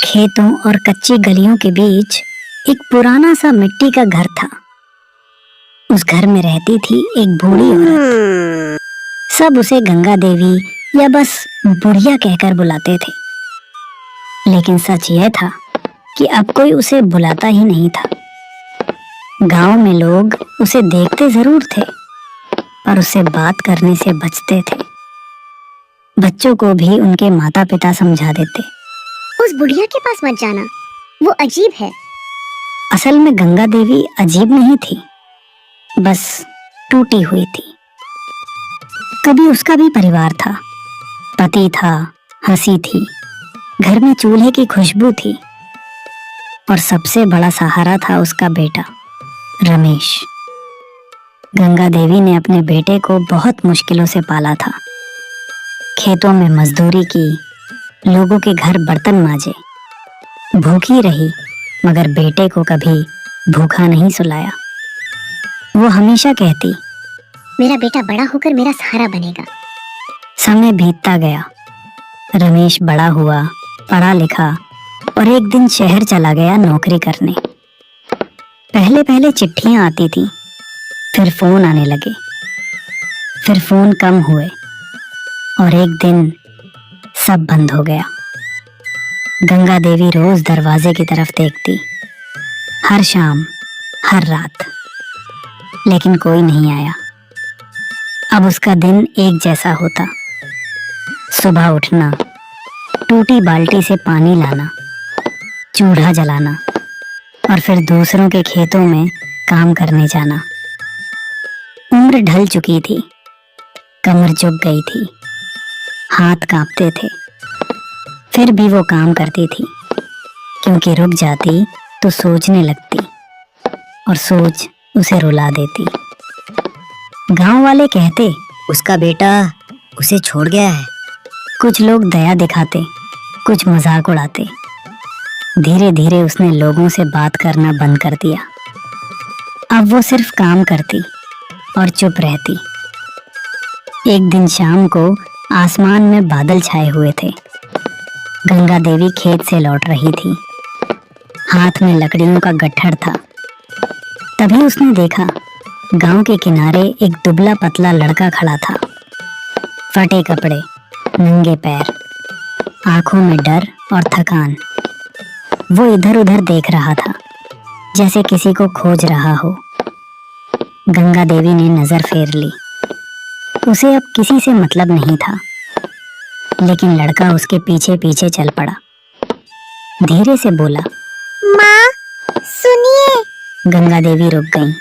खेतों और कच्ची गलियों के बीच एक पुराना सा मिट्टी का घर था। उस घर में रहती थी एक बूढ़ी औरत। सब उसे गंगा देवी या बस बुढ़िया कहकर बुलाते थे। लेकिन सच यह था कि अब कोई उसे बुलाता ही नहीं था। गांव में लोग उसे देखते जरूर थे, पर उससे बात करने से बचते थे। बच्चों को भी उनके माता पिता समझा देते। उस बुढ़िया के पास मत जाना, वो अजीब है। असल में गंगा देवी अजीब नहीं थी, बस टूटी हुई थी। कभी उसका भी परिवार था, पति था, हंसी थी, घर में चूल्हे की खुशबू थी, और सबसे बड़ा सहारा था उसका बेटा रमेश। गंगा देवी ने अपने बेटे को बहुत मुश्किलों से पाला था। खेतों में मजदूरी की, लोगों के घर बर्तन मांजे, भूखी रही, मगर बेटे को कभी भूखा नहीं सुलाया। वो हमेशा कहती, मेरा बेटा बड़ा होकर मेरा सहारा बनेगा। समय बीतता गया। रमेश बड़ा हुआ, पढ़ा लिखा और एक दिन शहर चला गया नौकरी करने। पहले पहले चिट्ठियां आती थी, फिर फोन आने लगे, फिर फोन कम हुए और एक दिन सब बंद हो गया। गंगा देवी रोज दरवाजे की तरफ देखती, हर शाम, हर रात, लेकिन कोई नहीं आया। अब उसका दिन एक जैसा होता। सुबह उठना, टूटी बाल्टी से पानी लाना, चूल्हा जलाना और फिर दूसरों के खेतों में काम करने जाना। उम्र ढल चुकी थी, कमर झुक गई थी, हाथ कांपते थे, फिर भी वो काम करती थी, क्योंकि रुक जाती तो सोचने लगती और सोच उसे रुला देती। गांव वाले कहते, उसका बेटा उसे छोड़ गया है। कुछ लोग दया दिखाते, कुछ मजाक उड़ाते। धीरे धीरे उसने लोगों से बात करना बंद कर दिया। अब वो सिर्फ काम करती और चुप रहती। एक दिन शाम को आसमान में बादल छाए हुए थे। गंगा देवी खेत से लौट रही थी, हाथ में लकड़ियों का गट्ठर था। तभी उसने देखा, गांव के किनारे एक दुबला पतला लड़का खड़ा था। फटे कपड़े, नंगे पैर, आंखों में डर और थकान। वो इधर उधर देख रहा था, जैसे किसी को खोज रहा हो। गंगा देवी ने नजर फेर ली। उसे अब किसी से मतलब नहीं था, लेकिन लड़का उसके पीछे पीछे चल पड़ा। धीरे से बोला, माँ, सुनिए। गंगा देवी रुक गई।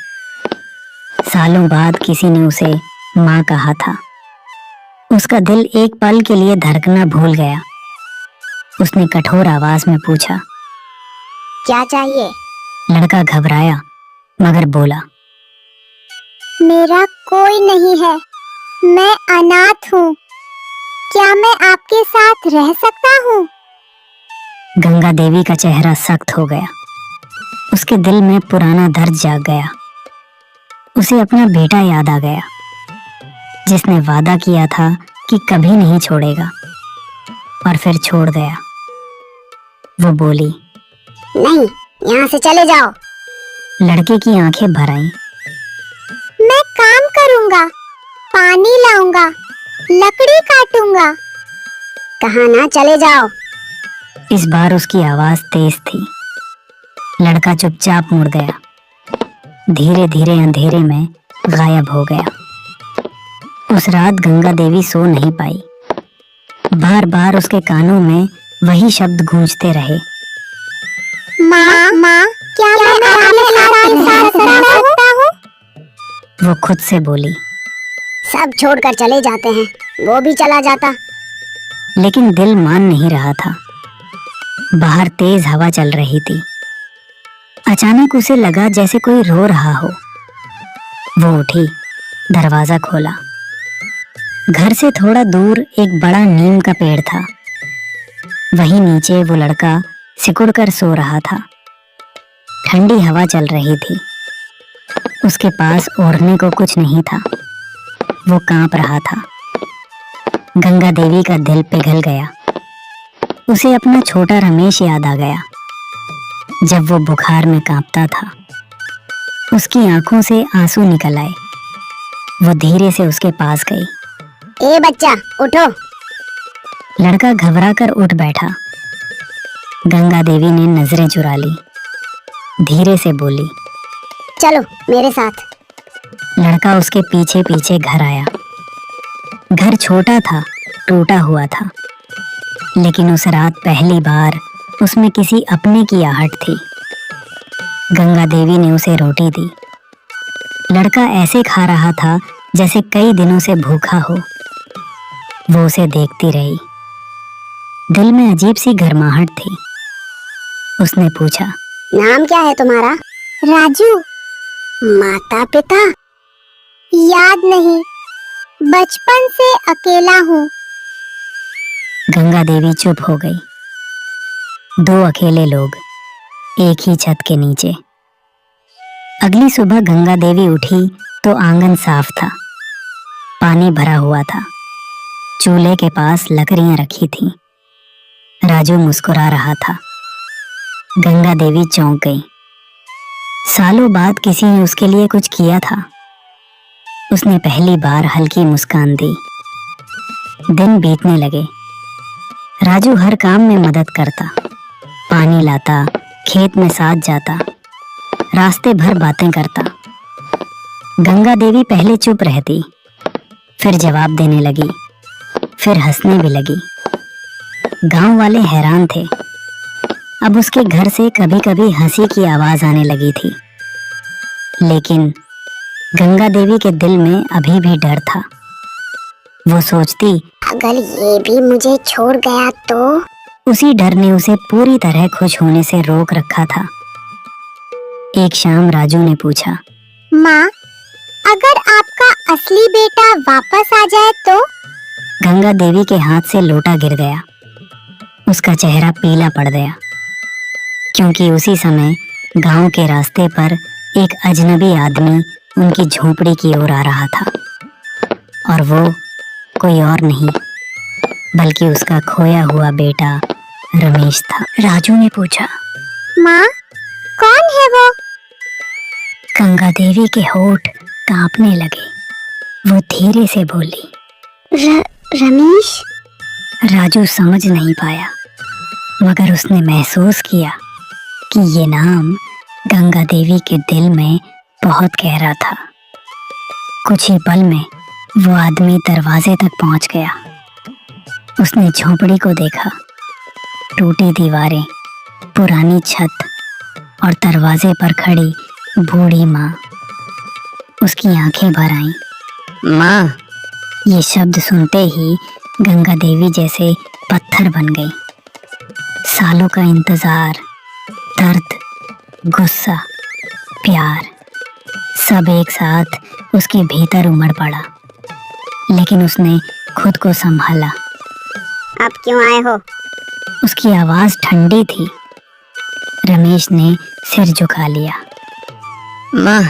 सालों बाद किसी ने उसे माँ कहा था। उसका दिल एक पल के लिए धड़कना भूल गया। उसने कठोर आवाज में पूछा, क्या चाहिए? लड़का घबराया मगर बोला, मेरा कोई नहीं है, मैं अनाथ हूँ। क्या मैं आपके साथ रह सकता हूँ? गंगा देवी का चेहरा सख्त हो गया। उसके दिल में पुराना दर्द जाग गया। उसे अपना बेटा याद आ गया, जिसने वादा किया था कि कभी नहीं छोड़ेगा, और फिर छोड़ गया। वो बोली, नहीं, यहाँ से चले जाओ। लड़के की आंखें भर आईं। मैं काम करूँगा, पानी लाऊंगा, लकड़ी काटूंगा। कहा ना चले जाओ। इस बार उसकी आवाज तेज थी। लड़का चुपचाप मुड़ गया, धीरे धीरे अंधेरे में गायब हो गया। उस रात गंगा देवी सो नहीं पाई। बार बार उसके कानों में वही शब्द गूंजते रहे, माँ, माँ, क्या मैं आपके साथ रह सकता हूँ? वो खुद से बोली। सब छोड़कर चले जाते हैं, वो भी चला जाता। लेकिन दिल मान नहीं रहा था। बाहर तेज हवा चल रही थी। अचानक उसे लगा जैसे कोई रो रहा हो। वो उठी, दरवाजा खोला। घर से थोड़ा दूर एक बड़ा नीम का पेड़ था। वहीं नीचे वो लड़का सिकुड़कर सो रहा था। ठंडी हवा चल रही थी। उसके पास ओढ़ने को कुछ नहीं था। वो कांप रहा था। गंगा देवी का दिल पिघल गया। उसे अपना छोटा रमेश याद आ गया, जब वो बुखार में कांपता था। उसकी आंखों से आंसू निकल आए। वो धीरे से उसके पास गई। ए बच्चा, उठो। लड़का घबरा कर उठ बैठा। गंगा देवी ने नजरें चुरा ली। धीरे से बोली, चलो मेरे साथ। लड़का उसके पीछे पीछे घर आया। घर छोटा था, टूटा हुआ था, लेकिन उस रात पहली बार उसमें किसी अपने की आहट थी। गंगा देवी ने उसे रोटी दी। लड़का ऐसे खा रहा था जैसे कई दिनों से भूखा हो। वो उसे देखती रही। दिल में अजीब सी गर्माहट थी। उसने पूछा, नाम क्या है तुम्हारा? राजू। माता पिता? याद नहीं, बचपन से अकेला हूँ। गंगा देवी चुप हो गई। दो अकेले लोग, एक ही छत के नीचे। अगली सुबह गंगा देवी उठी तो आंगन साफ था, पानी भरा हुआ था। चूल्हे के पास लकड़ियां रखी थीं। राजू मुस्कुरा रहा था। गंगा देवी चौंक गई। सालों बाद किसी ने उसके लिए कुछ किया था। उसने पहली बार हल्की मुस्कान दी। दिन बीतने लगे। राजू हर काम में मदद करता, पानी लाता, खेत में साथ जाता, रास्ते भर बातें करता। गंगा देवी पहले चुप रहती, फिर जवाब देने लगी, फिर हंसने भी लगी। गांव वाले हैरान थे। अब उसके घर से कभी कभी हंसी की आवाज आने लगी थी, लेकिन गंगा देवी के दिल में अभी भी डर था। वो सोचती, अगर ये भी मुझे छोड़ गया तो? उसी डर ने उसे पूरी तरह खुश होने से रोक रखा था। एक शाम राजू ने पूछा, माँ, अगर आपका असली बेटा वापस आ जाए तो? गंगा देवी के हाथ से लोटा गिर गया। उसका चेहरा पीला पड़ गया, क्योंकि उसी समय गांव के रास्ते पर एक अजनबी आदमी उनकी झोपड़ी की ओर आ रहा था, और वो कोई और नहीं बल्कि उसका खोया हुआ बेटा रमेश था। राजू ने पूछा, माँ, कौन है वो? गंगा देवी के होठ कांपने लगे। वो धीरे से बोली, रमेश। राजू समझ नहीं पाया, मगर उसने महसूस किया कि ये नाम गंगा देवी के दिल में बहुत गहरा था। कुछ ही पल में वो आदमी दरवाजे तक पहुंच गया। उसने झोपड़ी को देखा। टूटी दीवारें, पुरानी छत और दरवाजे पर खड़ी बूढ़ी माँ। उसकी आंखें भर आईं। माँ! ये शब्द सुनते ही गंगा देवी जैसे पत्थर बन गई। सालों का इंतजार, दर्द, गुस्सा, प्यार, सब एक साथ उसके भीतर उमड़ पड़ा। लेकिन उसने खुद को संभाला। आप क्यों आए हो? उसकी आवाज ठंडी थी। रमेश ने सिर झुका लिया। माँ,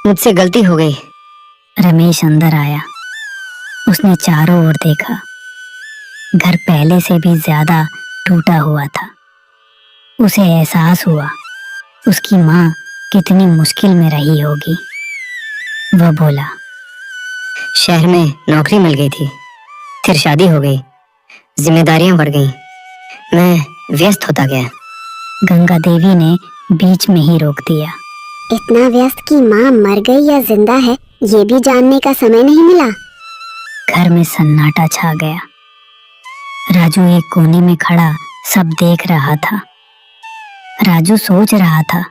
मुझसे गलती हो गई। रमेश अंदर आया। उसने चारों ओर देखा। घर पहले से भी ज्यादा टूटा हुआ था। उसे एहसास हुआ उसकी माँ कितनी मुश्किल में रही होगी। वह बोला, शहर में नौकरी मिल गई थी, फिर शादी हो गई, जिम्मेदारियां बढ़ गईं, मैं व्यस्त होता गया। गंगा देवी ने बीच में ही रोक दिया। इतना व्यस्त कि माँ मर गई या जिंदा है, ये भी जानने का समय नहीं मिला। घर में सन्नाटा छा गया। राजू एक कोने में खड़ा सब देख रहा था। राजू सोच रहा था,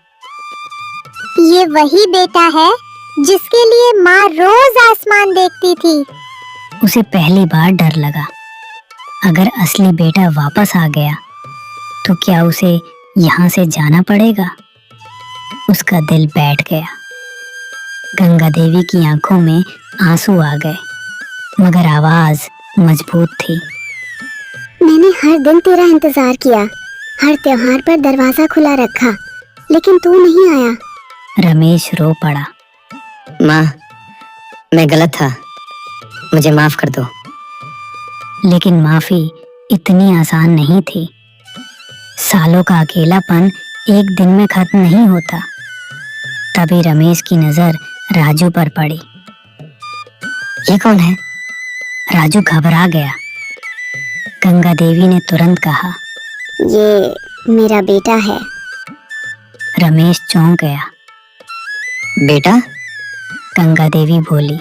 ये वही बेटा है जिसके लिए माँ रोज आसमान देखती थी। उसे पहली बार डर लगा। अगर असली बेटा वापस आ गया तो क्या उसे यहाँ से जाना पड़ेगा? उसका दिल बैठ गया। गंगा देवी की आंखों में आंसू आ गए, मगर आवाज मजबूत थी। मैंने हर दिन तेरा इंतजार किया, हर त्योहार पर दरवाजा खुला रखा, लेकिन तू नहीं आया। रमेश रो पड़ा। माँ, मैं गलत था, मुझे माफ कर दो। लेकिन माफी इतनी आसान नहीं थी। सालों का अकेलापन एक दिन में खत्म नहीं होता। तभी रमेश की नजर राजू पर पड़ी। ये कौन है? राजू घबरा गया। गंगा देवी ने तुरंत कहा। ये मेरा बेटा है। रमेश चौंक गया। बेटा? गंगा देवी बोली।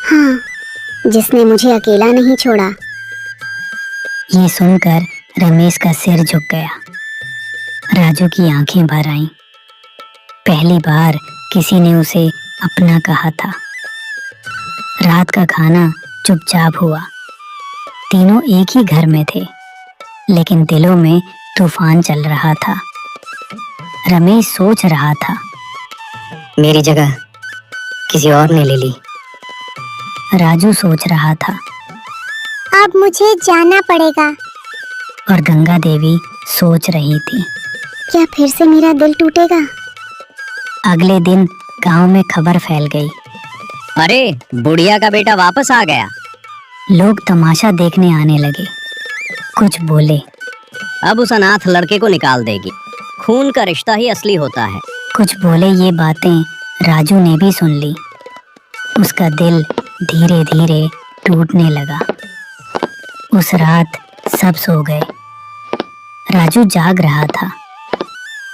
हाँ, जिसने मुझे अकेला नहीं छोड़ा। ये सुनकर रमेश का सिर झुक गया। राजू की आंखें भर आईं। पहली बार किसी ने उसे अपना कहा था। रात का खाना चुपचाप हुआ। तीनों एक ही घर में थे, लेकिन दिलों में तूफान चल रहा था। रमेश सोच रहा था, मेरी जगह किसी और ने ले ली। राजू सोच रहा था, अब मुझे जाना पड़ेगा। और गंगा देवी सोच रही थी, क्या फिर से मेरा दिल टूटेगा? अगले दिन गांव में खबर फैल गई। अरे, बुढ़िया का बेटा वापस आ गया। लोग तमाशा देखने आने लगे। कुछ बोले, अब उस अनाथ लड़के को निकाल देगी। खून का रिश्ता ही असली होता है। कुछ बोले। ये बातें राजू ने भी सुन ली। उसका दिल धीरे धीरे टूटने लगा। उस रात सब सो गए। राजू जाग रहा था।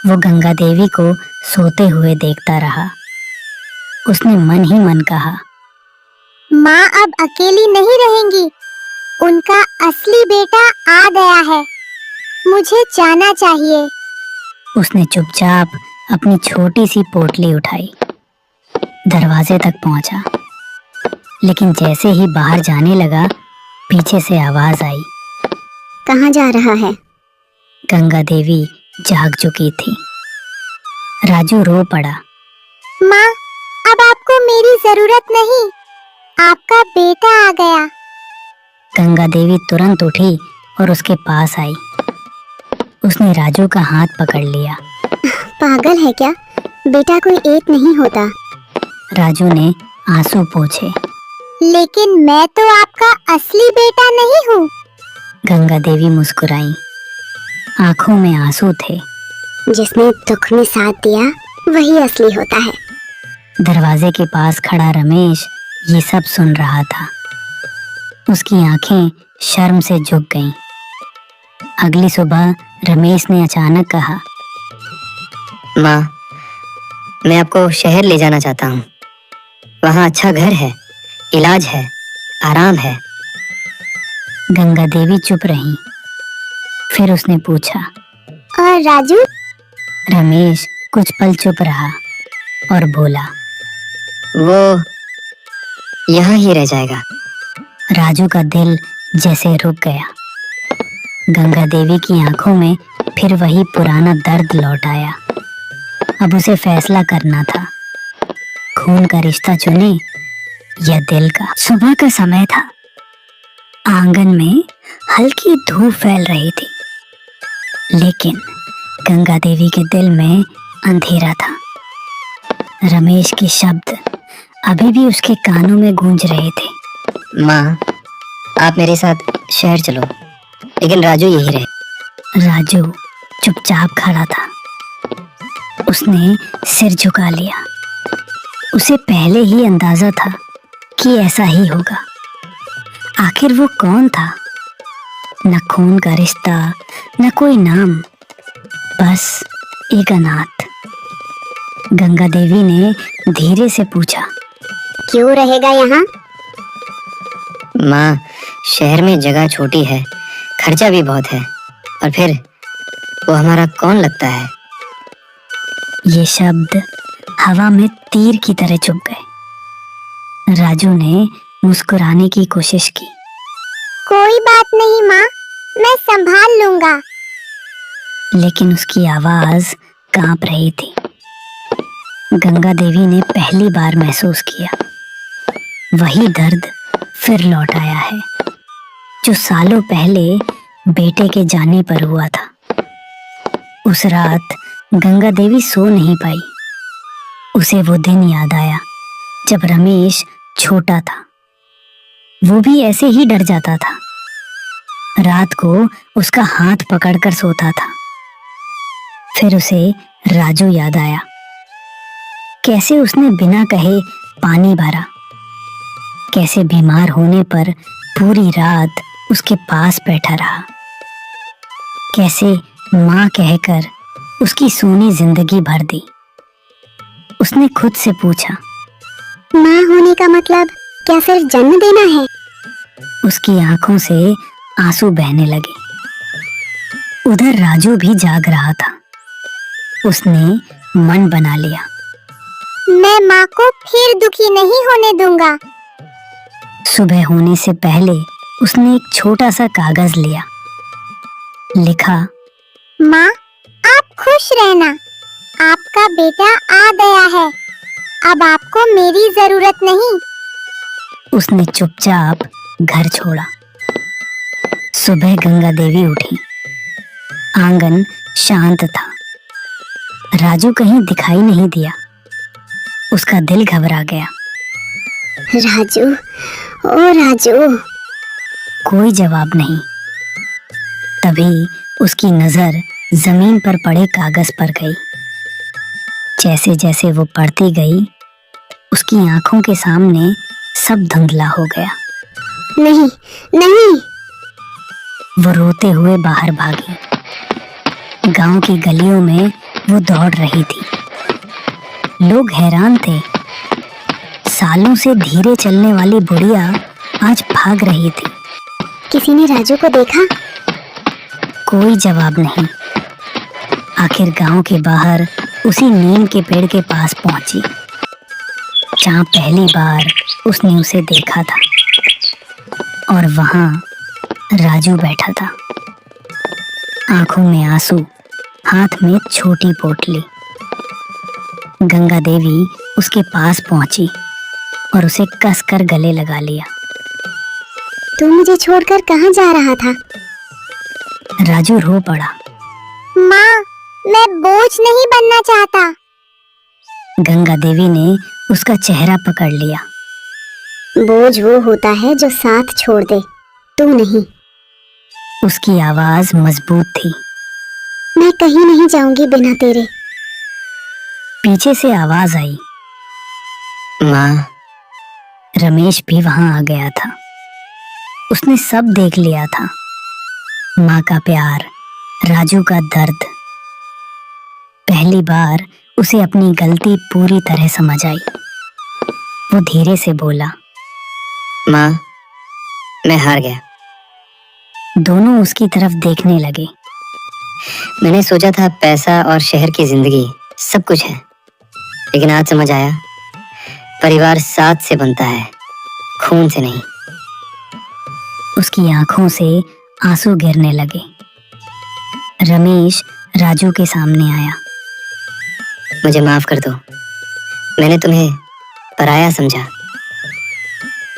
वो गंगा देवी को सोते हुए देखता रहा। उसने मन ही मन कहा, माँ अब अकेली नहीं रहेंगी। उनका असली बेटा आ गया है। मुझे जाना चाहिए। उसने चुपचाप अपनी छोटी सी पोटली उठाई, दरवाजे तक पहुंचा। लेकिन जैसे ही बाहर जाने लगा, पीछे से आवाज आई। कहाँ जा रहा है? गंगा देवी जाग चुकी थी। राजू रो पड़ा। माँ, अब आपको मेरी जरूरत नहीं। आपका बेटा आ गया। गंगा देवी तुरंत उठी और उसके पास आई। उसने राजू का हाथ पकड़ लिया। पागल है क्या? बेटा कोई एक नहीं होता। राजू ने आंसू पोंछे। लेकिन मैं तो आपका असली बेटा नहीं हूँ। गंगा देवी मुस्कुराई। आंखों में आंसू थे। जिसने दुख में साथ दिया वही असली होता है। दरवाजे के पास खड़ा रमेश ये सब सुन रहा था। उसकी आंखें शर्म से झुक गईं। अगली सुबह रमेश ने अचानक कहा, माँ, मैं आपको शहर ले जाना चाहता हूँ। वहाँ अच्छा घर है, इलाज है, आराम है। गंगा देवी चुप रही। फिर उसने पूछा, और राजू? रमेश कुछ पल चुप रहा और बोला, वो यहाँ ही रह जाएगा। राजू का दिल जैसे रुक गया। गंगा देवी की आंखों में फिर वही पुराना दर्द लौट आया। अब उसे फैसला करना था, खून का रिश्ता चुने या दिल का। सुबह का समय था। आंगन में हल्की धूप फैल रही थी, लेकिन गंगा देवी के दिल में अंधेरा था। रमेश के शब्द अभी भी उसके कानों में गूंज रहे थे। माँ, आप मेरे साथ शहर चलो, लेकिन राजू यही रहे। राजू चुपचाप खड़ा था। उसने सिर झुका लिया। उसे पहले ही अंदाजा था कि ऐसा ही होगा। आखिर वो कौन था? न खून का रिश्ता, न कोई नाम, बस एक अनाथ। गंगा देवी ने धीरे से पूछा, क्यों रहेगा यहाँ? माँ, शहर में जगह छोटी है, खर्चा भी बहुत है, और फिर वो हमारा कौन लगता है। ये शब्द हवा में तीर की तरह चुभ गए। राजू ने मुस्कुराने की कोशिश की। कोई बात नहीं माँ, मैं संभाल लूंगा। लेकिन उसकी आवाज कांप रही थी। गंगा देवी ने पहली बार महसूस किया, वही दर्द फिर लौट आया है जो सालों पहले बेटे के जाने पर हुआ था। उस रात गंगा देवी सो नहीं पाई। उसे वो दिन याद आया जब रमेश छोटा था। वो भी ऐसे ही डर जाता था। रात को उसका हाथ पकड़कर सोता था। फिर उसे राजू याद आया। कैसे उसने बिना कहे पानी भरा, कैसे बीमार होने पर पूरी रात उसके पास बैठा रहा, कैसे माँ कहकर उसकी सोनी जिंदगी भर दी। उसने खुद से पूछा, माँ होने का मतलब क्या सिर्फ जन्म देना है? उसकी आंखों से आंसू बहने लगे। उधर राजू भी जाग रहा था। उसने मन बना लिया, मैं माँ को फिर दुखी नहीं होने दूंगा। सुबह होने से पहले उसने एक छोटा सा कागज लिया। लिखा, माँ, आप खुश रहना, आपका बेटा आ गया है, अब आपको मेरी जरूरत नहीं। उसने चुपचाप घर छोड़ा। सुबह गंगा देवी उठी। आंगन शांत था। राजू कहीं दिखाई नहीं दिया। उसका दिल घबरा गया। राजू, ओ राजू। कोई जवाब नहीं। तभी उसकी नजर जमीन पर पड़े कागज पर गई। जैसे जैसे वो पढ़ती गई, उसकी आंखों के सामने सब धुंधला हो गया। नहीं, नहीं। वो रोते हुए बाहर भागी। गांव की गलियों में वो दौड़ रही थी। लोग हैरान थे। सालों से धीरे चलने वाली बुढ़िया आज भाग रही थी। किसी ने राजू को देखा? कोई जवाब नहीं। आखिर गांव के बाहर उसी नीम के पेड़ के पास पहुंची, जहां पहली बार उसने उसे देखा था। और वहां राजू बैठा था, आंखों में आंसू, हाथ में छोटी पोटली। गंगा देवी उसके पास पहुंची और उसे कसकर गले लगा लिया। तू मुझे छोड़कर कहाँ जा रहा था? राजू रो पड़ा। माँ, मैं बोझ नहीं बनना चाहता। गंगा देवी ने उसका चेहरा पकड़ लिया। बोझ वो होता है जो साथ छोड़ दे, तू नहीं। उसकी आवाज मजबूत थी। मैं कहीं नहीं जाऊंगी बिना तेरे। पीछे से आवाज आई, माँ। रमेश भी वहां आ गया था। उसने सब देख लिया था। माँ का प्यार, राजू का दर्द। पहली बार उसे अपनी गलती पूरी तरह समझ आई। वो धीरे से बोला, माँ, मैं हार गया। दोनों उसकी तरफ देखने लगे। मैंने सोचा था पैसा और शहर की जिंदगी सब कुछ है, लेकिन आज समझ आया परिवार साथ से बनता है, खून से नहीं। उसकी आंखों से आंसू गिरने लगे। रमेश राजू के सामने आया। मुझे माफ कर दो, मैंने तुम्हें पराया समझा।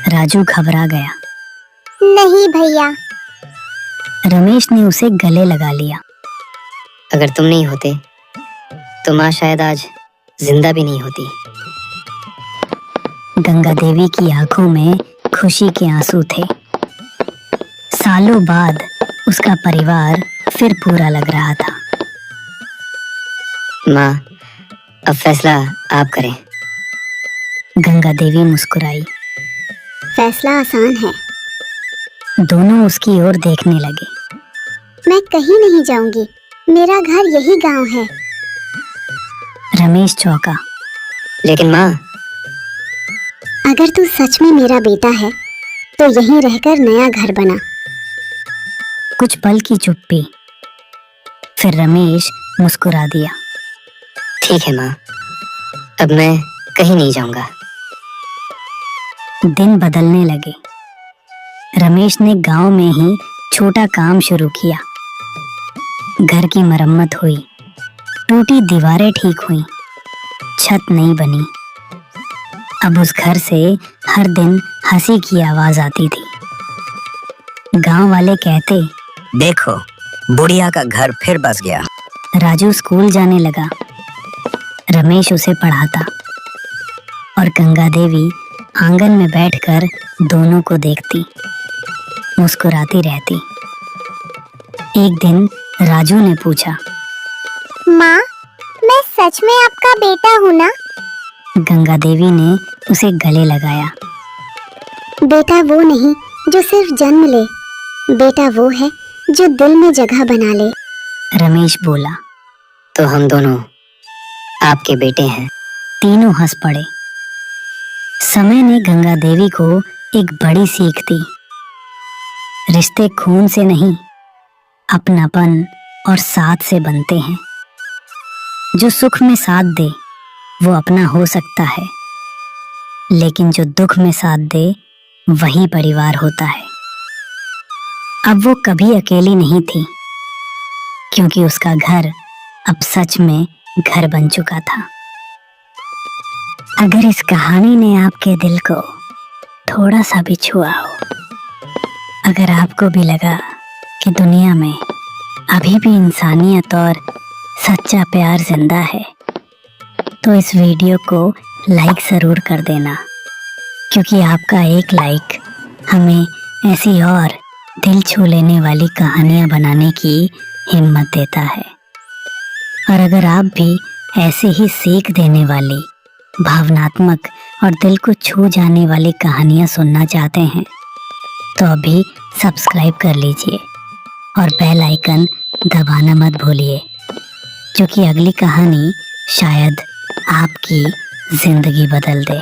राजू घबरा गया। नहीं भैया। रमेश ने उसे गले लगा लिया। अगर तुम नहीं होते तो माँ शायद आज जिंदा भी नहीं होती। गंगा देवी की आंखों में खुशी के आंसू थे। सालों बाद उसका परिवार फिर पूरा लग रहा था। माँ, अब फैसला आप करें। गंगा देवी मुस्कुराई। फैसला आसान है। दोनों उसकी ओर देखने लगे। मैं कहीं नहीं जाऊंगी, मेरा घर यही गांव है। रमेश चौंका। लेकिन माँ, अगर तू सच में मेरा बेटा है तो यहीं रहकर नया घर बना। कुछ पल की चुप्पी। फिर रमेश मुस्कुरा दिया। ठीक है माँ, अब मैं कहीं नहीं जाऊंगा। दिन बदलने लगे। रमेश ने गांव में ही छोटा काम शुरू किया। घर की मरम्मत हुई, टूटी दीवारें ठीक हुई, छत नहीं बनी। अब उस घर से हर दिन हंसी की आवाज आती थी। गांव वाले कहते, देखो, बुढ़िया का घर फिर बस गया। राजू स्कूल जाने लगा। रमेश उसे पढ़ाता और गंगा देवी आंगन में बैठकर दोनों को देखती, मुस्कुराती रहती। एक दिन राजू ने पूछा। माँ, मैं सच में आपका बेटा हूँ ना? गंगा देवी ने उसे गले लगाया। बेटा वो नहीं जो सिर्फ जन्म ले, बेटा वो है जो दिल में जगह बना ले। रमेश बोला। तो हम दोनों आपके बेटे हैं। तीनों हंस पड़े। समय ने गंगा देवी को एक बड़ी सीख दी। रिश्ते खून से नहीं, अपनापन और साथ से बनते हैं। जो सुख में साथ दे वो अपना हो सकता है, लेकिन जो दुख में साथ दे वही परिवार होता है। अब वो कभी अकेली नहीं थी, क्योंकि उसका घर अब सच में घर बन चुका था। अगर इस कहानी ने आपके दिल को थोड़ा सा भी छुआ हो, अगर आपको भी लगा कि दुनिया में अभी भी इंसानियत और सच्चा प्यार जिंदा है, तो इस वीडियो को लाइक ज़रूर कर देना, क्योंकि आपका एक लाइक हमें ऐसी और दिल छू लेने वाली कहानियाँ बनाने की हिम्मत देता है। और अगर आप भी ऐसे ही सीख देने वाली, भावनात्मक और दिल को छू जाने वाली कहानियाँ सुनना चाहते हैं, तो अभी सब्सक्राइब कर लीजिए और बेल आइकन दबाना मत भूलिए, क्योंकि अगली कहानी शायद आपकी जिंदगी बदल दे।